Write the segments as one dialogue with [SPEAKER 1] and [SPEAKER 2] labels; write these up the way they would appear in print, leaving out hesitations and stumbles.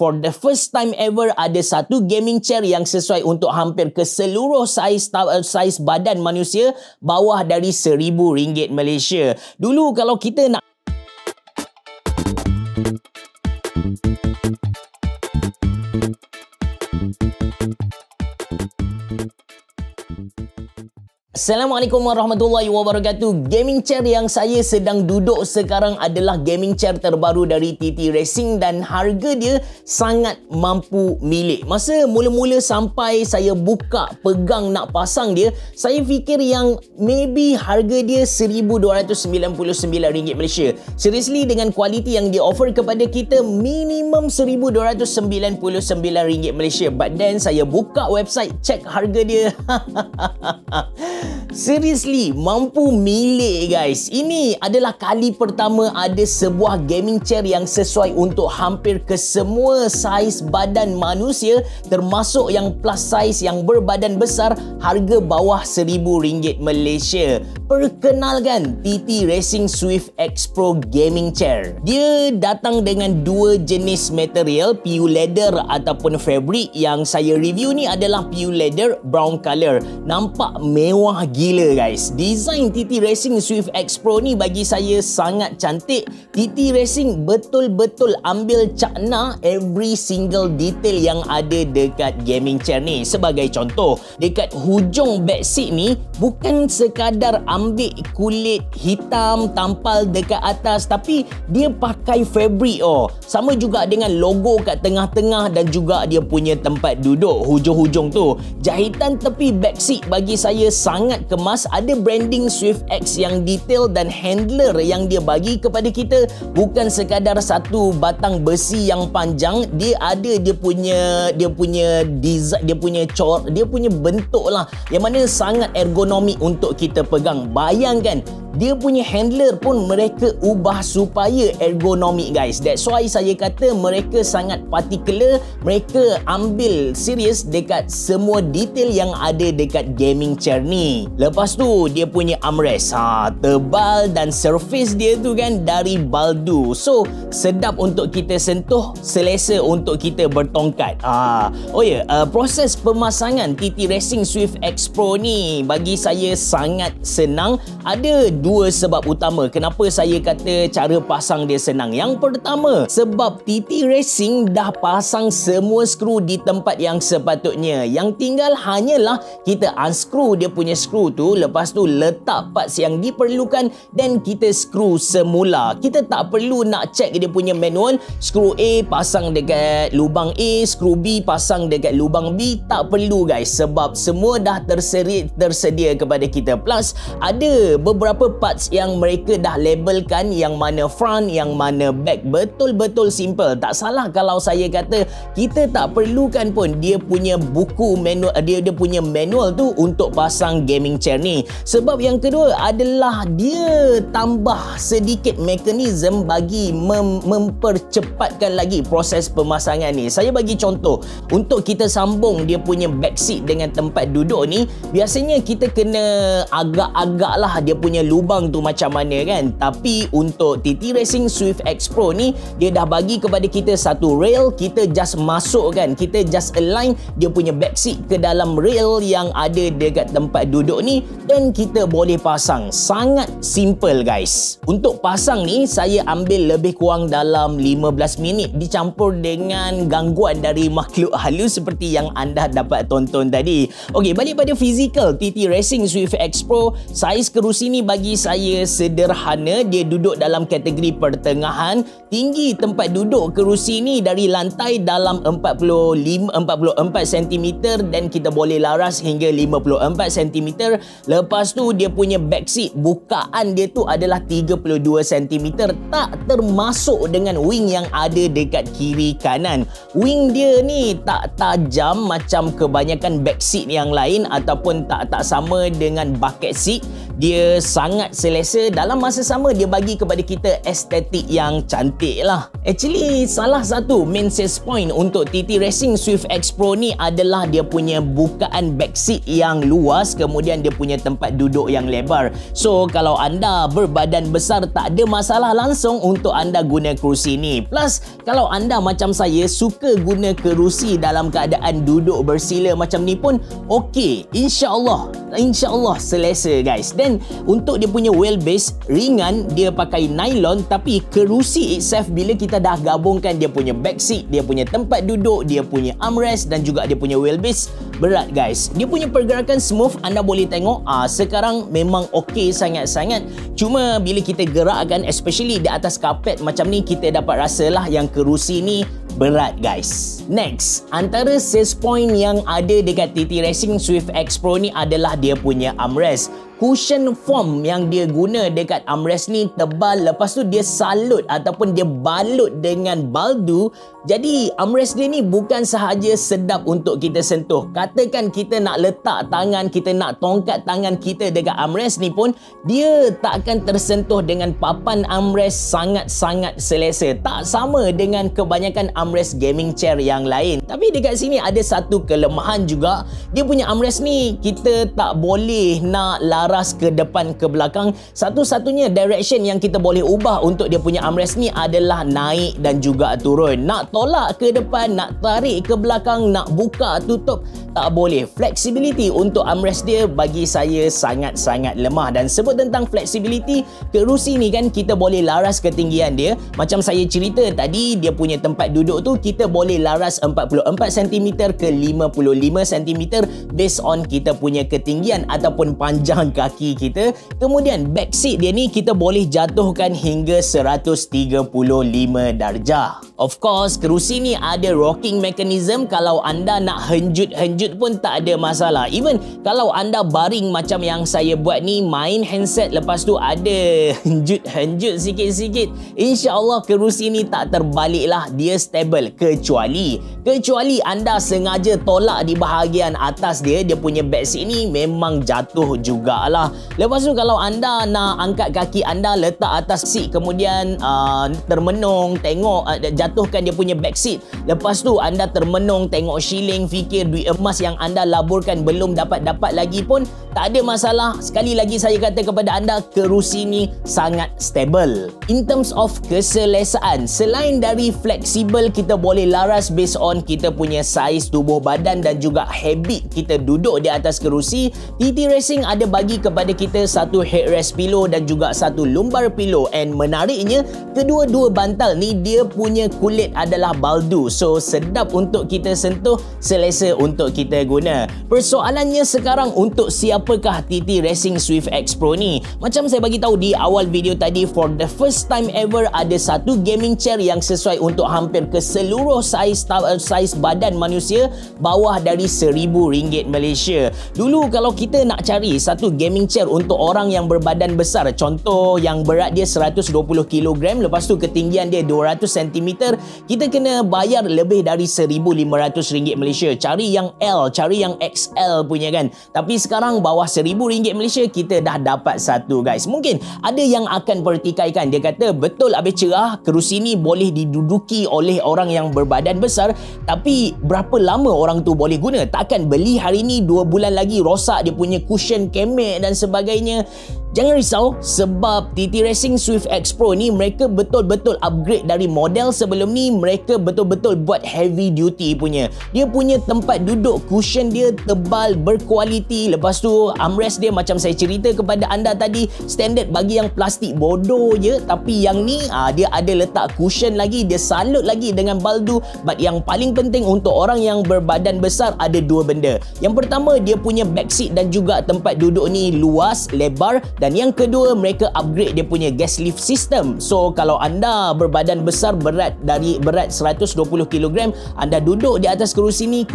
[SPEAKER 1] For the first time ever, ada satu gaming chair yang sesuai untuk hampir ke seluruh saiz badan manusia bawah dari RM1,000 Malaysia. Dulu kalau kita nak Assalamualaikum warahmatullahi wabarakatuh. Gaming chair yang saya sedang duduk sekarang adalah gaming chair terbaru dari TT Racing dan harga dia sangat mampu milik. Masa mula-mula sampai saya buka, pegang nak pasang dia, saya fikir yang maybe harga dia RM1,299 Malaysia. Seriously, dengan kualiti yang dia offer kepada kita, minimum RM1,299 Malaysia. But then saya buka website, check harga dia. Seriously, mampu milik guys. Ini adalah kali pertama ada sebuah gaming chair yang sesuai untuk hampir ke semua saiz badan manusia, termasuk yang plus size yang berbadan besar, harga bawah RM1,000 Malaysia. Perkenalkan, TT Racing Swift X Pro Gaming Chair. Dia datang dengan dua jenis material, PU leather ataupun fabric. Yang saya review ni adalah PU leather brown color. Nampak mewah gila guys. Design TT Racing Swift X Pro ni bagi saya sangat cantik. TT Racing betul-betul ambil cakna every single detail yang ada dekat gaming chair ni. Sebagai contoh, dekat hujung back seat ni bukan sekadar ambil kulit hitam tampal dekat atas, tapi dia pakai fabric. Sama juga dengan logo kat tengah-tengah dan juga dia punya tempat duduk hujung-hujung tu. Jahitan tepi back seat bagi saya sangat kemas. Ada branding Swift X yang detail dan handler yang dia bagi kepada kita bukan sekadar satu batang besi yang panjang. Dia ada dia punya design, dia punya bentuk lah yang mana sangat ergonomik untuk kita pegang. Bayangkan, dia punya handler pun mereka ubah supaya ergonomik guys. That's why saya kata mereka sangat particular. Mereka ambil serius dekat semua detail yang ada dekat gaming chair ni. Lepas tu dia punya armrest tebal dan surface dia tu kan dari baldu. So sedap untuk kita sentuh, selesa untuk kita bertongkat. Proses pemasangan TT Racing Swift X Pro ni bagi saya sangat senang. Ada dua sebab utama kenapa saya kata cara pasang dia senang. Yang pertama, sebab TT Racing dah pasang semua skru di tempat yang sepatutnya. Yang tinggal hanyalah kita unscrew dia punya skru tu, lepas tu letak parts yang diperlukan dan kita skru semula. Kita tak perlu nak check dia punya manual. Skru A pasang dekat lubang A, skru B pasang dekat lubang B. Tak perlu guys, sebab semua dah tersedia kepada kita. Plus ada beberapa parts yang mereka dah labelkan, yang mana front, yang mana back. Betul-betul simple. Tak salah kalau saya kata kita tak perlukan pun dia punya buku manual, dia punya manual tu untuk pasang gaming chair ni. Sebab yang kedua adalah dia tambah sedikit mekanisme bagi mempercepatkan lagi proses pemasangan ni. Saya bagi contoh, untuk kita sambung dia punya back seat dengan tempat duduk ni, biasanya kita kena agak-agak lah dia punya lubang tu macam mana kan. Tapi untuk TT Racing Swift X Pro ni, dia dah bagi kepada kita satu rail. Kita just masukkan, kita just align dia punya back seat ke dalam rail yang ada dekat tempat duduk ni dan kita boleh pasang. Sangat simple guys. Untuk pasang ni saya ambil lebih kurang dalam 15 minit dicampur dengan gangguan dari makhluk halus seperti yang anda dapat tonton tadi. Okey, balik pada fizikal TT Racing Swift X Pro. Saiz kerusi ni bagi saya sederhana. Dia duduk dalam kategori pertengahan. Tinggi tempat duduk kerusi ni dari lantai dalam 44 cm dan kita boleh laras hingga 54 cm. Lepas tu dia punya back seat, bukaan dia tu adalah 32 cm. Tak termasuk dengan wing yang ada dekat kiri kanan. Wing dia ni tak tajam macam kebanyakan back seat yang lain ataupun tak sama dengan bucket seat. Dia sangat selesa. Dalam masa sama dia bagi kepada kita estetik yang cantik lah. Actually, salah satu main sales point untuk TT Racing Swift X Pro ni adalah dia punya bukaan back seat yang luas, kemudian dengan dia punya tempat duduk yang lebar. So kalau anda berbadan besar, tak ada masalah langsung untuk anda guna kerusi ni. Plus kalau anda macam saya suka guna kerusi dalam keadaan duduk bersila macam ni pun okey, InsyaAllah selesa guys. Dan untuk dia punya wheelbase ringan, dia pakai nylon, tapi kerusi itself bila kita dah gabungkan dia punya back seat, dia punya tempat duduk, dia punya armrest dan juga dia punya wheelbase, berat guys. Dia punya pergerakan smooth, anda boleh tengok sekarang memang okey sangat-sangat. Cuma bila kita gerakkan, especially di atas kapet macam ni, kita dapat rasalah yang kerusi ni berat guys. Next, antara sales point yang ada dekat TT Racing Swift X Pro ni adalah dia punya armrest. Cushion foam yang dia guna dekat armrest ni tebal, lepas tu dia salut ataupun dia balut dengan baldu. Jadi armrest dia ni bukan sahaja sedap untuk kita sentuh. Katakan kita nak letak tangan, kita nak tongkat tangan kita dekat armrest ni pun, dia tak akan tersentuh dengan papan armrest, sangat-sangat selesa. Tak sama dengan kebanyakan armrest gaming chair yang lain. Tapi dekat sini ada satu kelemahan juga. Dia punya armrest ni kita tak boleh nak laras ke depan ke belakang. Satu-satunya direction yang kita boleh ubah untuk dia punya armrest ni adalah naik dan juga turun. Nak tolak ke depan, nak tarik ke belakang, nak buka tutup, tak boleh. Flexibility untuk armrest dia bagi saya sangat-sangat lemah. Dan sebut tentang flexibility, kerusi ni kan kita boleh laras ketinggian dia. Macam saya cerita tadi, dia punya tempat duduk tu kita boleh laras 44 cm ke 55 cm based on kita punya ketinggian ataupun panjang kaki kita. Kemudian back seat dia ni kita boleh jatuhkan hingga 135 darjah. Of course, kerusi ni ada rocking mechanism. Kalau anda nak henjut-henjut pun tak ada masalah. Even kalau anda baring macam yang saya buat ni, main handset lepas tu ada henjut-henjut sikit-sikit, InsyaAllah kerusi ni tak terbalik lah. Dia stable. Kecuali anda sengaja tolak di bahagian atas dia, dia punya back seat ni memang jatuh jugalah. Lepas tu kalau anda nak angkat kaki anda letak atas seat, kemudian termenung tengok, jatuhkan dia punya back seat, lepas tu anda termenung tengok shilling, fikir duit emas yang anda laburkan belum dapat lagi pun tak ada masalah. Sekali lagi saya kata kepada anda, kerusi ni sangat stable. In terms of keselesaan, selain dari fleksibel, kita boleh laras based on kita punya saiz tubuh badan dan juga habit kita duduk di atas kerusi. TT Racing ada bagi kepada kita satu headrest pillow dan juga satu lumbar pillow. And menariknya, kedua-dua bantal ni dia punya kulit adalah baldu. So sedap untuk kita sentuh, selesa untuk kita guna. Persoalannya sekarang, untuk siapakah TT Racing Swift X Pro ni? Macam saya bagi tahu di awal video tadi, for the first time ever ada satu gaming chair yang sesuai untuk hampir ke seluruh saiz badan manusia, bawah dari RM1,000 Malaysia. Dulu kalau kita nak cari satu gaming chair untuk orang yang berbadan besar, contoh yang berat dia 120 kg, lepas tu ketinggian dia 200 cm, kita kena bayar lebih dari RM1,500 Malaysia. Cari yang L, cari yang XL punya kan. Tapi sekarang bawah RM1,000 Malaysia kita dah dapat satu guys. Mungkin ada yang akan pertikaikan, dia kata betul habis cerah, kerusi ni boleh diduduki oleh orang yang berbadan besar, tapi berapa lama orang tu boleh guna? Takkan beli hari ni 2 bulan lagi rosak dia punya cushion, kemek dan sebagainya. Jangan risau, sebab TT Racing Swift X Pro ni mereka betul-betul upgrade dari model sebelum ni. Mereka betul-betul buat heavy duty punya. Dia punya tempat duduk, cushion dia tebal, berkualiti. Lepas tu armrest dia macam saya cerita kepada anda tadi, standard bagi yang plastik bodoh je. Tapi yang ni dia ada letak cushion lagi, dia salut lagi dengan baldu. But yang paling penting untuk orang yang berbadan besar, ada dua benda. Yang pertama, dia punya back seat dan juga tempat duduk ni luas, lebar. Dan yang kedua, mereka upgrade dia punya gas lift system. So kalau anda berbadan besar, berat 120 kg, anda duduk di atas kerusi ni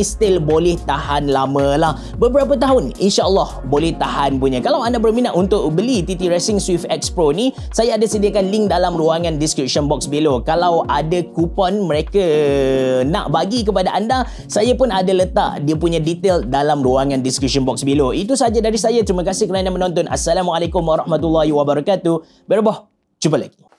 [SPEAKER 1] still boleh tahan lama lah. Beberapa tahun insyaAllah boleh tahan punya. Kalau anda berminat untuk beli TT Racing Swift X Pro ni, saya ada sediakan link dalam ruangan description box below. Kalau ada kupon mereka nak bagi kepada anda, saya pun ada letak dia punya detail dalam ruangan description box below. Itu saja dari saya. Terima kasih kerana menonton. Assalamualaikum warahmatullahi wabarakatuh. Berubah. Jumpa lagi.